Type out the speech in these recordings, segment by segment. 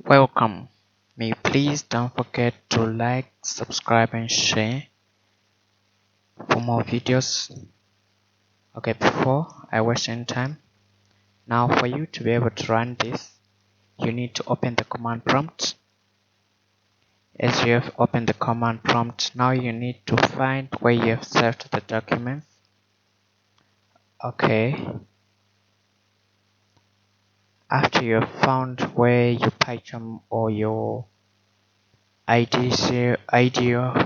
Welcome. May you please don't forget to like, subscribe and share for more videos. Okay, before I waste any time, now for you to be able to run this, you need to open the command prompt. As you have opened the command prompt, now you need to find where you have saved the documents. Okay. After you have found where your PyCharm or your IDEO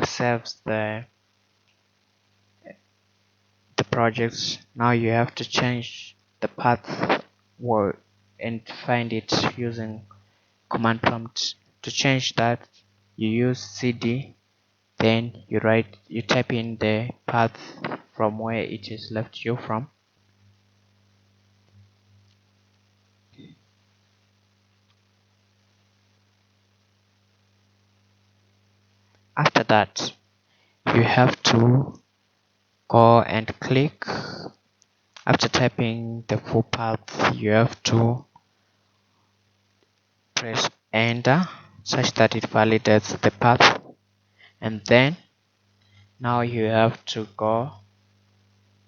saves the projects, now you have to change the path and find it using command prompt. To change that, you use cd, then you type in the path from where it is left you from. After that, you have to go and click. After typing the full path, you have to press enter such that it validates the path, and then now you have to go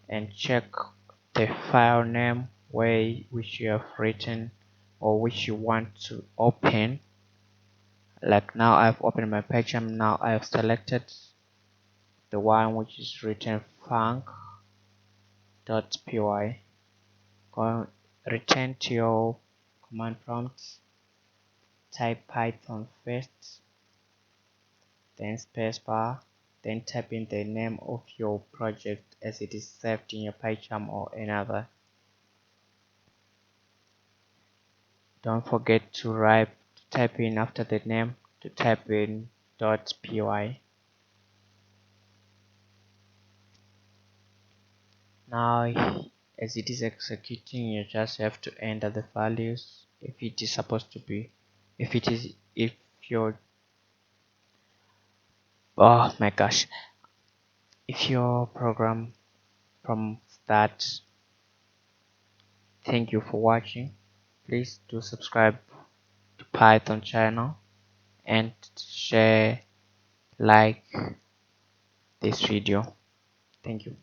and check the file name which you have written or which you want to open. Like now I've opened my PyCharm. Now I've selected the one which is written func.py. Go return to your command prompt, type Python first, then spacebar, then type in the name of your project as it is saved in your PyCharm or another. Don't forget to type in after the name to type in .py. Now as it is executing, you just have to enter the values if it is supposed to be, if your oh my gosh, if your program from start. Thank you for watching. Please do subscribe to Python channel and share, like this video. Thank you.